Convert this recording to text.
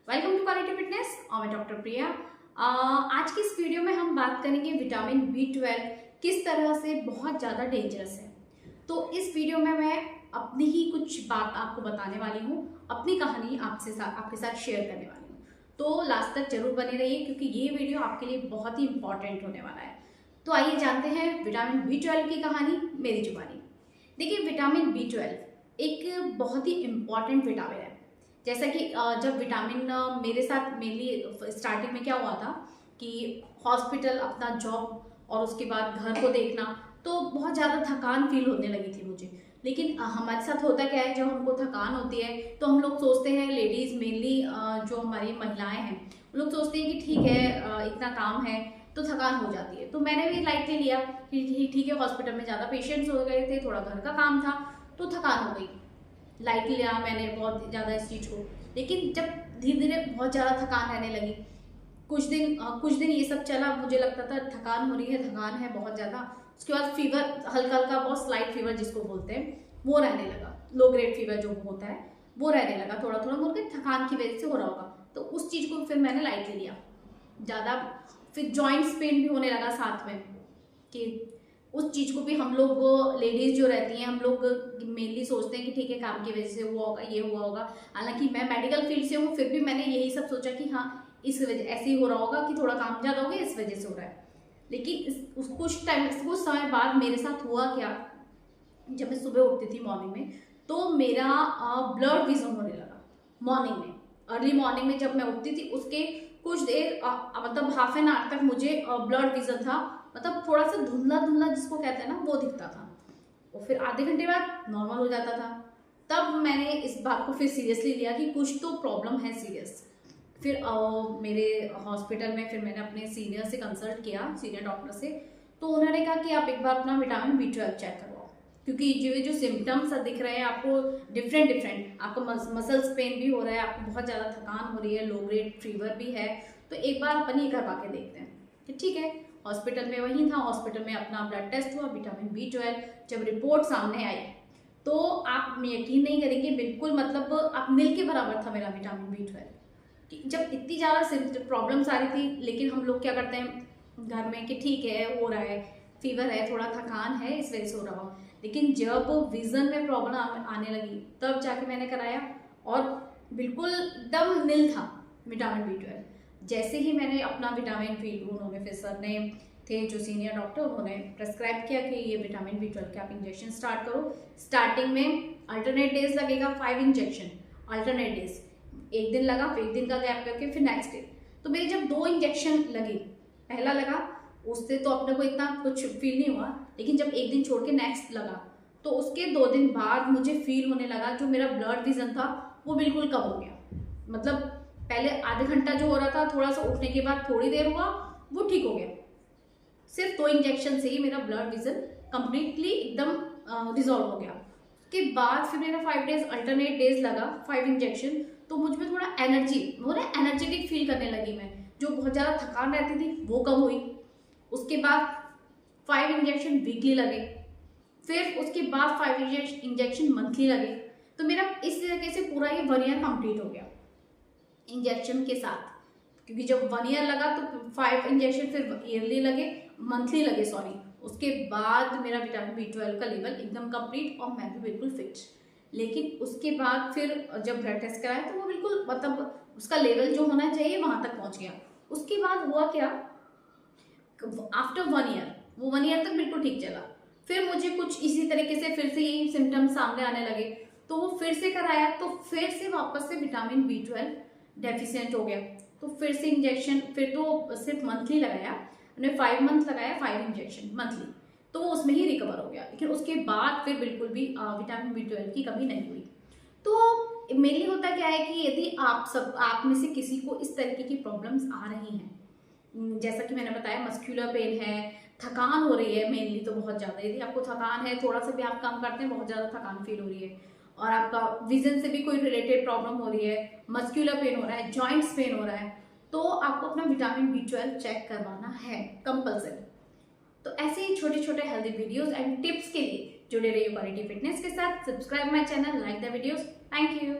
Welcome to quality fitness और मैं doctor प्रिया। आज की इस वीडियो में हम बात करेंगे विटामिन B12 किस तरह से बहुत ज़्यादा डेंजरस है। तो इस वीडियो में मैं अपनी ही कुछ बात आपको बताने वाली हूँ, अपनी कहानी आपके साथ शेयर करने वाली हूँ। तो लास्ट तक जरूर बने रहिए क्योंकि ये वीडियो आपके लिए बहुत ही इंपॉर्टेंट होने वाला है। तो आइए जानते हैं विटामिन B12 की कहानी मेरी जुबानी। देखिए, विटामिन B12 एक बहुत ही इम्पॉर्टेंट विटामिन है। जैसा कि जब विटामिन मेरे साथ मेनली स्टार्टिंग में क्या हुआ था कि हॉस्पिटल, अपना जॉब और उसके बाद घर को देखना, तो बहुत ज़्यादा थकान फील होने लगी थी मुझे। लेकिन हमारे साथ होता क्या है, जब हमको थकान होती है तो हम लोग सोचते हैं, लेडीज़ मेनली जो हमारी महिलाएं हैं वो लोग सोचते हैं कि ठीक है, इतना काम है तो थकान हो जाती है। तो मैंने भी लाइटली लिया कि ठीक है, हॉस्पिटल में ज़्यादा पेशेंट्स हो गए थे, थोड़ा घर का काम था तो थकान हो गई। लाइट लिया मैंने बहुत ज़्यादा इस चीज़ को। लेकिन जब धीरे धीरे बहुत ज़्यादा थकान रहने लगी, कुछ दिन ये सब चला, मुझे लगता था थकान हो रही है, थकान है बहुत ज़्यादा। उसके बाद फीवर, हल्का हल्का बहुत स्लाइट फीवर जिसको बोलते हैं वो रहने लगा, लो ग्रेड फीवर जो होता है वो रहने लगा, थोड़ा थोड़ा मुझे थकान की वजह से हो रहा होगा। तो उस चीज़ को फिर मैंने लाइट ले लिया ज़्यादा। फिर जॉइंट्स पेन भी होने लगा साथ में कि उस चीज़ को भी हम लोग लेडीज़ जो रहती हैं, हम लोग मेनली सोचते हैं कि ठीक है, काम की वजह से हुआ होगा, ये हुआ होगा। हालांकि मैं मेडिकल फील्ड से हूँ, फिर भी मैंने यही सब सोचा कि हाँ, इस वजह ऐसे ही हो रहा होगा कि थोड़ा काम ज़्यादा हो गया, इस वजह से हो रहा है। लेकिन कुछ समय बाद मेरे साथ हुआ क्या, जब मैं सुबह उठती थी मॉर्निंग में तो मेरा ब्लड विजन होने लगा। मॉर्निंग में, अर्ली मॉर्निंग में जब मैं उठती थी उसके कुछ देर मतलब हाफ एन आवर तक मुझे ब्लड विजन था, मतलब थोड़ा सा धुंधला धुंधला जिसको कहते हैं ना, वो दिखता था। और फिर आधे घंटे बाद नॉर्मल हो जाता था। तब मैंने इस बात को फिर सीरियसली लिया कि कुछ तो प्रॉब्लम है सीरियस। फिर मेरे हॉस्पिटल में फिर मैंने अपने सीनियर से कंसल्ट किया, सीनियर डॉक्टर से। तो उन्होंने कहा कि आप एक बार अपना विटामिन B12 चेक करवाओ, क्योंकि जो सिम्टम्स दिख रहे हैं आपको डिफरेंट, आपको मसल्स पेन भी हो रहा है, आपको बहुत ज़्यादा थकान हो रही है, लो ग्रेड फीवर भी है, तो एक बार अपन ही करवा के देखते हैं। कि ठीक है, हॉस्पिटल में वही था, हॉस्पिटल में अपना ब्लड टेस्ट हुआ, विटामिन B12 जब रिपोर्ट सामने आई तो आप यकीन नहीं करेंगे, बिल्कुल मतलब आप नील के बराबर था मेरा विटामिन B12। जब इतनी ज़्यादा प्रॉब्लम्स आ रही थी, लेकिन हम लोग क्या करते हैं घर में कि ठीक है, हो रहा है, फीवर है, थोड़ा थकान है, इस वजह से हो रहा हो। लेकिन जब विजन में प्रॉब्लम आने लगी तब जाके मैंने कराया और बिल्कुल एकदम नील था विटामिन B12। जैसे ही मैंने अपना विटामिन B, उन्होंने फिर सर ने थे जो सीनियर डॉक्टर, उन्होंने प्रेस्क्राइब किया कि ये विटामिन B12 के आप इंजेक्शन स्टार्ट करो। स्टार्टिंग में अल्टरनेट डेज लगेगा, 5 इंजेक्शन अल्टरनेट डेज, एक दिन लगा, फिर एक दिन का गैप करके फिर नेक्स्ट डे। तो मेरे जब 2 इंजेक्शन लगी, पहला लगा उससे तो अपने को इतना कुछ फील नहीं हुआ, लेकिन जब एक दिन छोड़ के नेक्स्ट लगा तो उसके 2 दिन बाद मुझे फील होने लगा, जो मेरा ब्लड विजन था वो बिल्कुल कम हो गया। मतलब पहले आधे घंटा जो हो रहा था, थोड़ा सा उठने के बाद थोड़ी देर हुआ, वो ठीक हो गया। सिर्फ 2 इंजेक्शन से ही मेरा ब्लड विजन कंप्लीटली एकदम रिजॉल्व हो गया। उसके बाद फिर मेरा 5 डेज अल्टरनेट डेज लगा, 5 इंजेक्शन। तो मुझ में थोड़ा एनर्जी, वो ना एनर्जेटिक फील करने लगी मैं, जो बहुत ज़्यादा थकान रहती थी वो कम हुई। उसके बाद 5 इंजेक्शन वीकली लगे, फिर उसके बाद 5 इंजेक्शन मंथली लगे। तो मेरा इस तरीके से पूरा ये 1 ईयर कंप्लीट हो गया इंजेक्शन के साथ। क्योंकि जब 1 ईयर लगा तो 5 इंजेक्शन फिर ईयरली लगे, मंथली लगे सॉरी। उसके बाद मेरा विटामिन B12 का लेवल एकदम कंप्लीट और मैं भी बिल्कुल फिट। लेकिन उसके बाद फिर जब ब्लड टेस्ट कराया तो वो बिल्कुल मतलब उसका लेवल जो होना चाहिए वहां तक पहुंच गया। उसके बाद हुआ क्या, आफ्टर 1 ईयर, वो 1 ईयर तक बिल्कुल ठीक चला। फिर मुझे कुछ इसी तरीके से फिर से यही सिम्टम्स सामने आने लगे, तो वो फिर से कराया तो फिर से वापस से विटामिन B12 डेफिशिएंट हो गया। तो फिर से इंजेक्शन, फिर तो सिर्फ मंथली लगाया, मैंने 5 मंथ लगाया, 5 इंजेक्शन मंथली, तो वो उसमें ही रिकवर हो गया। लेकिन उसके बाद फिर बिल्कुल भी विटामिन B12 की कमी नहीं हुई। तो मेनली होता क्या है कि यदि आप में से किसी को इस तरीके की प्रॉब्लम्स आ रही हैं, जैसा कि मैंने बताया मस्क्यूलर पेन है, थकान हो रही है मेनली तो बहुत ज़्यादा, यदि आपको थकान है, थोड़ा सा भी आप काम करते हैं बहुत ज़्यादा थकान फील हो रही है, और आपका विजन से भी कोई रिलेटेड प्रॉब्लम हो रही है, मस्क्यूलर पेन हो रहा है, जॉइंट्स पेन हो रहा है, तो आपको अपना विटामिन B12 चेक करवाना है कंपल्सरी। तो ऐसे ही छोटे छोटे हेल्दी वीडियोस एंड टिप्स के लिए जुड़े रहिए क्वालिटी फिटनेस के साथ। Subscribe my channel, like the videos. Thank you.